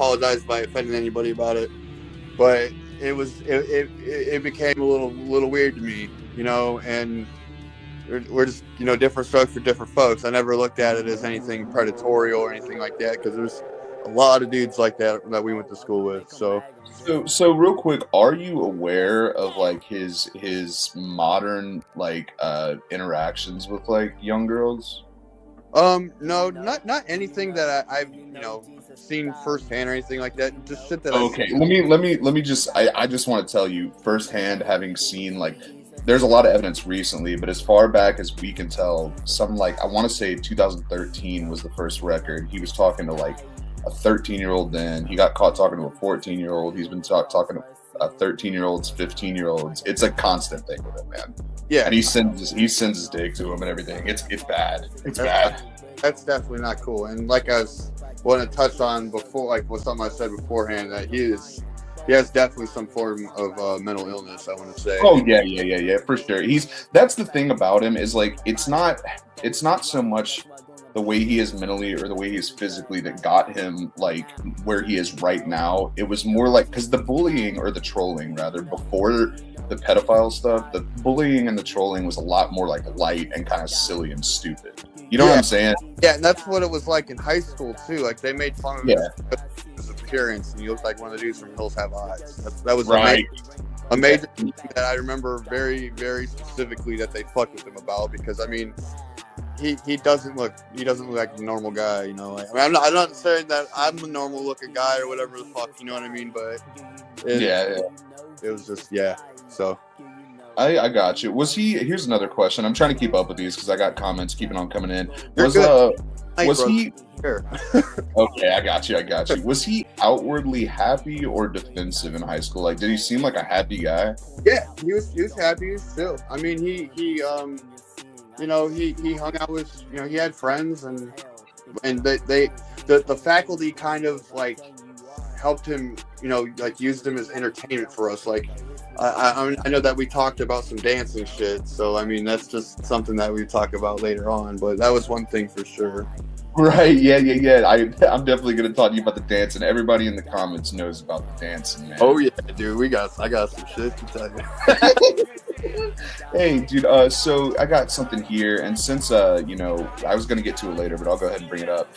apologize if I offended anybody about it, but it became a little weird to me, and we're just different strokes for different folks. I never looked at it as anything predatory or anything like that, because there's a lot of dudes like that we went to school with. So real quick, are you aware of like his modern like interactions with like young girls? No, not anything that I've seen firsthand or anything like that. Just shit that I Okay, see. let me just I just want to tell you firsthand, having seen like there's a lot of evidence recently, but as far back as we can tell, some like I want to say 2013 was the first record. He was talking to like a 13-year-old. Then he got caught talking to a 14-year-old. He's been talking to 13-year-olds, 15-year-olds. It's a constant thing with him, man. Yeah, And he sends his dick to him and everything. It's bad. It's bad. that's definitely not cool. And like I was wanting to touch on before, like with something I said beforehand, that he has definitely some form of mental illness, I want to say. Oh yeah, for sure. That's the thing about him is like it's not so much the way he is mentally or the way he is physically that got him like where he is right now. It was more like because the bullying or the trolling rather before the pedophile stuff, the bullying and the trolling was a lot more like light and kind of silly and stupid. You know what I'm saying? Yeah, and that's what it was like in high school too. Like they made fun of his appearance, and he looked like one of the dudes from Hills Have Eyes. That was right. A major thing that I remember very, very specifically that they fucked with him about, because I mean, he doesn't look like a normal guy, Like, I mean, I'm not saying that I'm a normal looking guy or whatever the fuck, you know what I mean? But it was just So I got you. Here's another question. I'm trying to keep up with these because I got comments keeping on coming in. Was he? Sure. Okay, I got you. Was he outwardly happy or defensive in high school? Like, did he seem like a happy guy? Yeah, he was happy still. I mean, he hung out with, he had friends, and the faculty kind of like helped him, like used him as entertainment for us. Like, I know that we talked about some dancing shit, so I mean that's just something that we talk about later on. But that was one thing for sure. Right, yeah. I'm definitely gonna talk to you about the dancing. Everybody in the comments knows about the dancing, man. Oh yeah, dude, I got some shit to tell you. Hey, dude. So I got something here, and since I was gonna get to it later, but I'll go ahead and bring it up.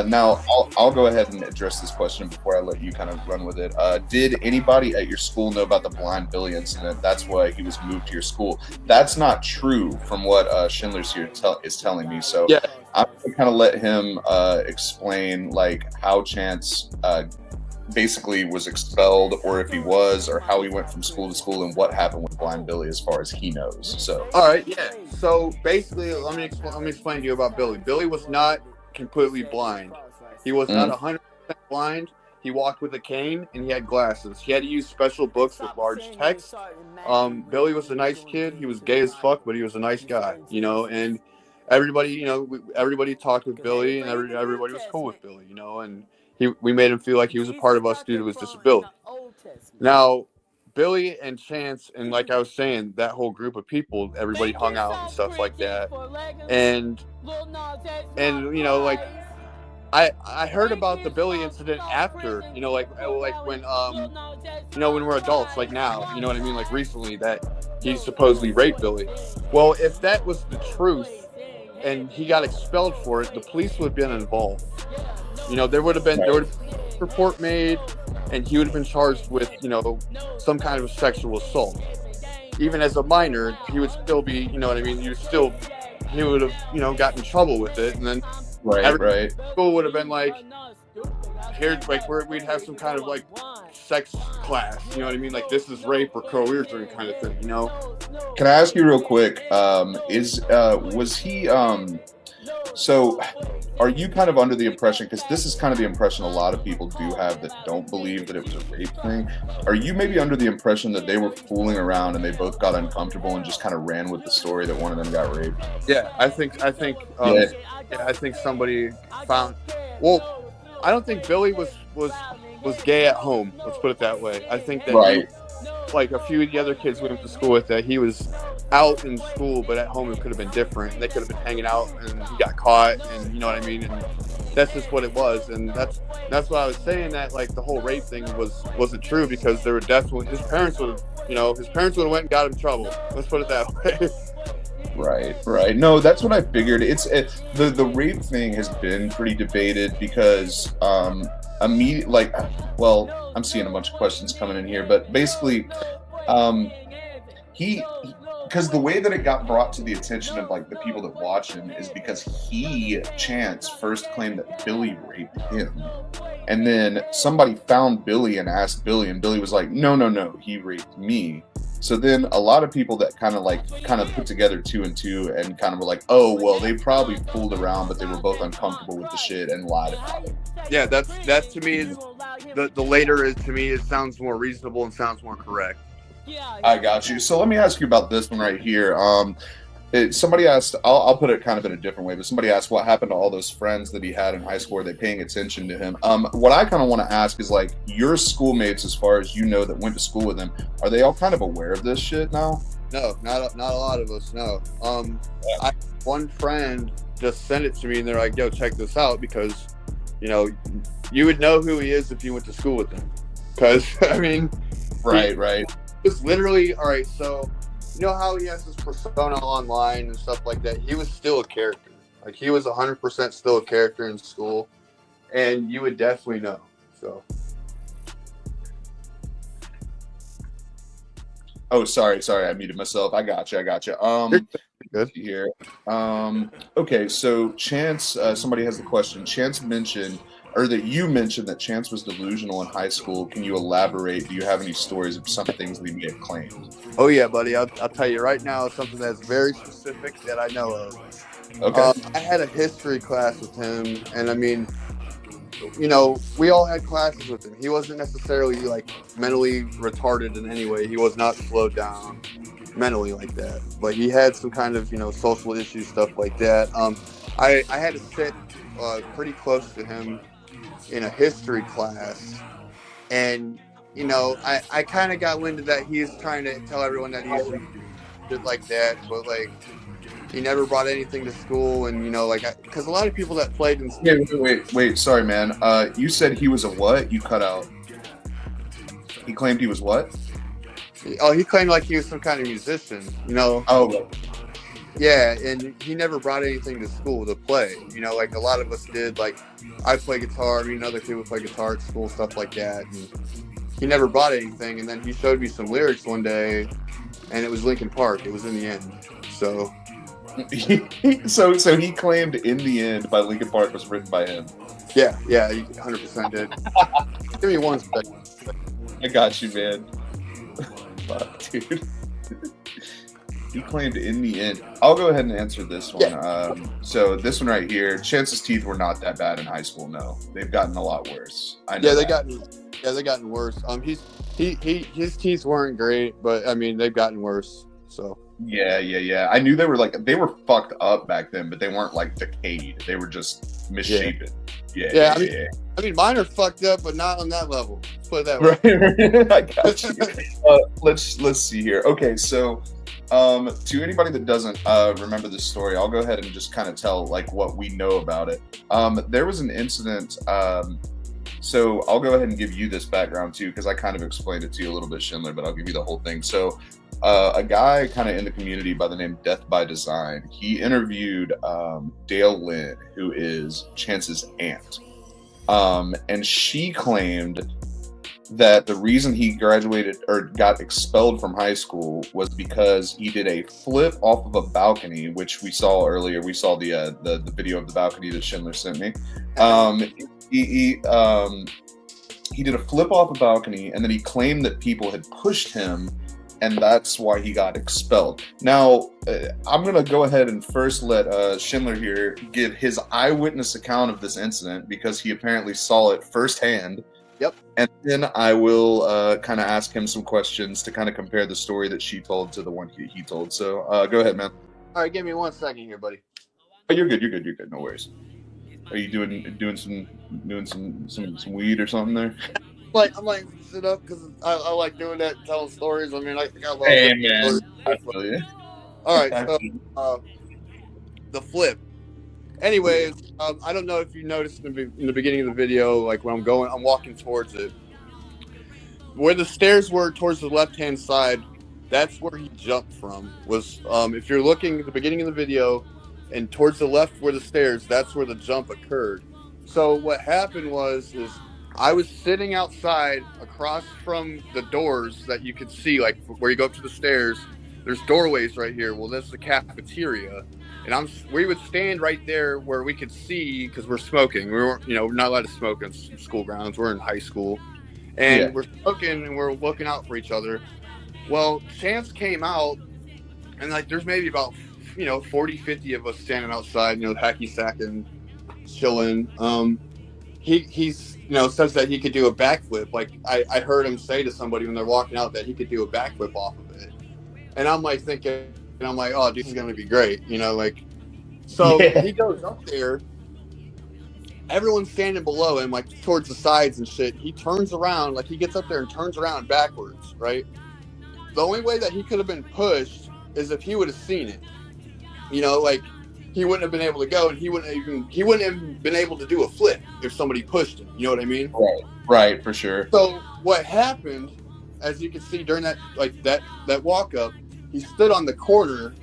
Now I'll go ahead and address this question before I let you kind of run with it. Did anybody at your school know about the Blind Billy incident? That's why he was moved to your school. That's not true, from what Schindler's here is telling me. So yeah. I'm going to kind of let him explain like how Chance basically was expelled, or if he was, or how he went from school to school, and what happened with Blind Billy as far as he knows. So all right, yeah. So basically, let me explain to you about Billy. Billy was not completely blind. He was not 100% blind. He walked with a cane, and he had glasses. He had to use special books with large text. Billy was a nice kid. He was gay as fuck, but he was a nice guy, and everybody, everybody talked with Billy, and everybody was cool with Billy, and we made him feel like he was a part of us due to his disability. Now, Billy and Chance, and like I was saying, that whole group of people, everybody hung out and stuff like that. And like I heard about the Billy incident after, like when when we're adults, like now, you know what I mean, like recently, that he supposedly raped Billy. Well, if that was the truth and he got expelled for it, the police would have been involved. There would have been a report made, and he would have been charged with, some kind of sexual assault. Even as a minor, he would still be, you know what I mean? He would have, gotten in trouble with it, and then right. School would have been like, here, like we'd have some kind of like sex class, you know what I mean? Like, this is rape or coercion kind of thing, Can I ask you real quick? Was he? So, are you kind of under the impression, because this is kind of the impression a lot of people do have that don't believe that it was a rape thing, are you maybe under the impression that they were fooling around and they both got uncomfortable and just kind of ran with the story that one of them got raped? Yeah, I think somebody found. Well, I don't think Billy was gay at home. Let's put it that way. I think that right. Like a few of the other kids we went to school with, that he was out in school, but at home it could have been different. They could have been hanging out, and he got caught, and you know what I mean. And that's just what it was, and that's what I was saying. That like the whole rape thing wasn't true because there were definitely his parents would have, his parents would have went and got him in trouble. Let's put it that way. Right. No, that's what I figured. The rape thing has been pretty debated because immediate like, well, I'm seeing a bunch of questions coming in here, but basically, he because the way that it got brought to the attention of like the people that watch him is because Chance first claimed that Billy raped him, and then somebody found Billy and asked Billy, and Billy was like, no, he raped me. So then a lot of people that kind of put together 2 and 2 and kind of were like, oh, well, they probably fooled around, but they were both uncomfortable with the shit and lied about it. Yeah, that to me is the later is, to me, it sounds more reasonable and sounds more correct. I got you. So let me ask you about this one right here. Somebody asked, I'll put it kind of in a different way, but somebody asked what happened to all those friends that he had in high school. Are they paying attention to him? What I kind of want to ask is like your schoolmates, as far as you know, that went to school with him, are they all kind of aware of this shit now? No, not a lot of us. No. One friend just sent it to me, and they're like, "Yo, check this out," because you would know who he is if you went to school with him. Because I mean, right. It's literally all right. So. You know how he has his persona online and stuff like that? He was still a character. Like, he was 100% still a character in school. And you would definitely know. So. Oh, sorry. I muted myself. I got you. Good. Here. Okay, so Chance, somebody has the question. Chance mentioned, or that you mentioned that Chance was delusional in high school. Can you elaborate? Do you have any stories of some things that he may have claimed? Oh, yeah, buddy. I'll tell you right now something that's very specific that I know of. Okay. I had a history class with him, and I mean, we all had classes with him. He wasn't necessarily, like, mentally retarded in any way. He was not slowed down mentally like that. But he had some kind of, social issues, stuff like that. I had to sit pretty close to him in a history class, and I kind of got wind that he's trying to tell everyone that he's did like that, but like he never brought anything to school, and because a lot of people that played in wait, sorry, man. You said he was a what? You cut out. He claimed he was what? Oh, he claimed like he was some kind of musician, Oh. Yeah, and he never brought anything to school to play. Like a lot of us did. Like I play guitar, other people play guitar at school, stuff like that. And he never brought anything, and then he showed me some lyrics one day, and it was Linkin Park. It was In the End. So, so he claimed In the End by Linkin Park was written by him. Yeah, he 100% did. Give me one second. I got you, man. Fuck, dude. He claimed In the End. I'll go ahead and answer this one. Yeah. So this one right here, Chance's teeth were not that bad in high school. No, they've gotten a lot worse. I know. They've gotten worse. His teeth weren't great, but I mean they've gotten worse. So. Yeah. I knew they were fucked up back then, but they weren't like decayed. They were just misshapen. Yeah. I mean, mine are fucked up, but not on that level. Let's put it that way. Right. I got you. Let's see here. Okay, so to anybody that doesn't remember this story, I'll go ahead and just kind of tell like what we know about it. There was an incident. So I'll go ahead and give you this background too, because I kind of explained it to you a little bit, Schindler, but I'll give you the whole thing. So a guy kind of in the community by the name Death by Design, he interviewed Dale Lynn, who is Chance's aunt. And she claimed that the reason he graduated or got expelled from high school was because he did a flip off of a balcony, which we saw earlier. We saw the video of the balcony that Schindler sent me. He did a flip off a balcony, and then he claimed that people had pushed him, and that's why he got expelled. Now, I'm going to go ahead and first let Schindler here give his eyewitness account of this incident, because he apparently saw it firsthand. Yep. And then I will kind of ask him some questions to kind of compare the story that she told to the one he told. So go ahead, man. All right, give me 1 second here, buddy. Oh, you're good. No worries. Are you doing some weed or something there? I'm like sit up because I like doing that, telling stories. I mean, I think I love man. I feel you. All right, so the flip. Anyways, I don't know if you noticed in the beginning of the video, like when I'm walking towards it, where the stairs were towards the left hand side. That's where he jumped from. Was if you're looking at the beginning of the video, and towards the left where the stairs, that's where the jump occurred. So what happened is I was sitting outside across from the doors that you could see, like where you go up to the stairs. There's doorways right here. Well, that's the cafeteria, and we would stand right there where we could see because we're smoking. We weren't, we're not allowed to smoke on school grounds. We're in high school, and we're smoking and we're looking out for each other. Well, Chance came out, and like there's maybe about 40, 50 of us standing outside, hacky sacking, chilling. He's says that he could do a backflip. Like I heard him say to somebody when they're walking out that he could do a backflip off of it, and I'm like thinking, oh, dude, this is gonna be great, So he goes up there. Everyone's standing below him, like towards the sides and shit. He turns around, like he gets up there and turns around backwards, right? The only way that he could have been pushed is if he would have seen it. Like he wouldn't have been able to go, and he wouldn't have been able to do a flip if somebody pushed him. You know what I mean? Right, for sure. So what happened, as you can see during that walk up, he stood on the corner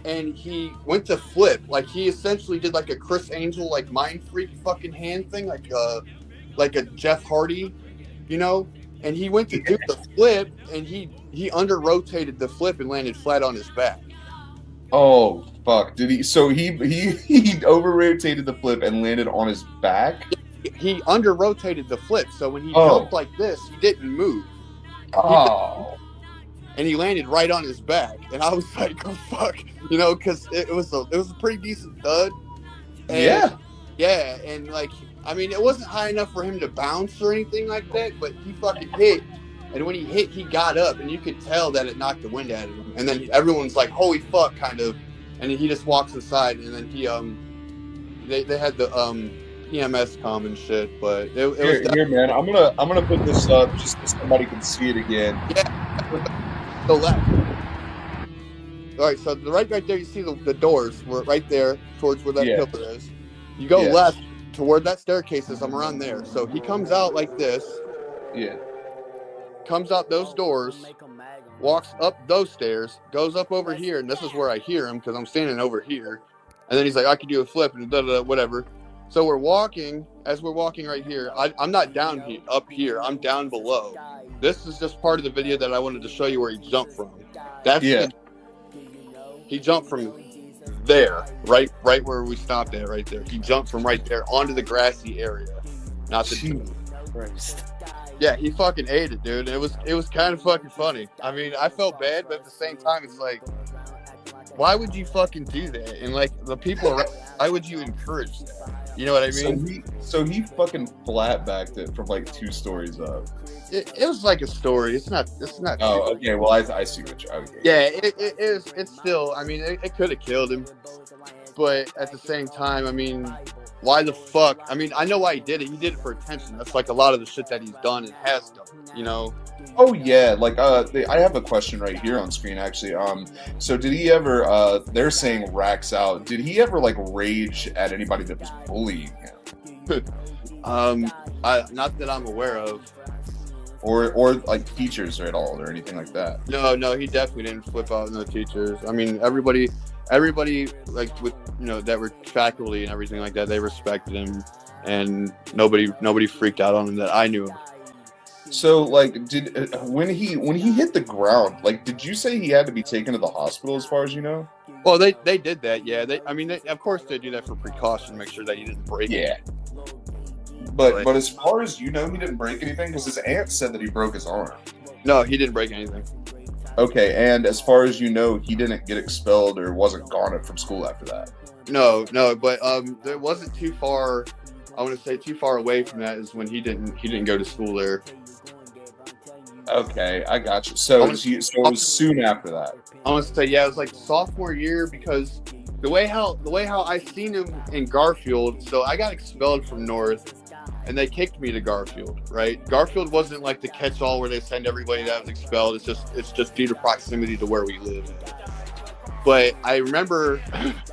and he went to flip. Like he essentially did like a Chris Angel, like mind freak fucking hand thing, like a Jeff Hardy, And he went to do the flip, and he under rotated the flip and landed flat on his back. Oh fuck! Did he? So he over rotated the flip and landed on his back. He under rotated the flip, so when he jumped like this, he didn't move. And he landed right on his back, and I was like, "Oh fuck," because it was a pretty decent thud. And, yeah, and like I mean, it wasn't high enough for him to bounce or anything like that, but he fucking hit. And when he hit, he got up, and you could tell that it knocked the wind out of him. And then everyone's like, "Holy fuck!" kind of. And he just walks inside, and then they had the EMS come and shit. But it was here, man. I'm gonna put this up just so somebody can see it again. Yeah, the left. All right, so right there, you see the doors. We're right there towards where that pillar is. You go left toward that staircase. I'm around there. So he comes out like this. Yeah. Comes out those doors, walks up those stairs, goes up over here, and this is where I hear him because I'm standing over here. And then he's like, "I could do a flip," and whatever. So we're walking. As we're walking right here, I'm not down here, up here. I'm down below. This is just part of the video that I wanted to show you where he jumped from. He jumped from there, right where we stopped at, right there. He jumped from right there onto the grassy area, not the. Yeah, he fucking ate it, dude. It was kind of fucking funny. I mean, I felt bad, but at the same time, it's like, why would you fucking do that? And like the people around, why would you encourage that? You know what I mean? So he fucking flat backed it from like 2 stories up. It was like a story. It's not. Oh, okay. Well, I see what you're. Okay. Yeah, it is. It's still. I mean, it could have killed him, but at the same time, I mean, why the fuck? I mean, I know why he did it. He did it for attention. That's like a lot of the shit that he's done and has done. Oh yeah, like I have a question right here on screen actually. So did he ever? They're saying Rax out. Did he ever like rage at anybody that was bullying him? Not that I'm aware of. Or like teachers or at all or anything like that. No, he definitely didn't flip out on the teachers. I mean, everybody like with that were faculty and everything like that, they respected him, and nobody freaked out on him that I knew of. So like, when he hit the ground, like, did you say he had to be taken to the hospital as far as you know? Well, they did that, yeah. Of course they do that for precaution, make sure that he didn't break it. But as far as you know, he didn't break anything because his aunt said that he broke his arm. No, he didn't break anything. Okay, and as far as you know, he didn't get expelled or wasn't gone from school after that. No, but it wasn't too far. I want to say too far away from that is when he didn't go to school there. Okay, I got you. So it was soon after that. I want to say it was like sophomore year because the way how I seen him in Garfield. So I got expelled from North. And they kicked me to Garfield, right? Garfield wasn't like the catch-all where they send everybody that was expelled. It's just due to proximity to where we live. But I remember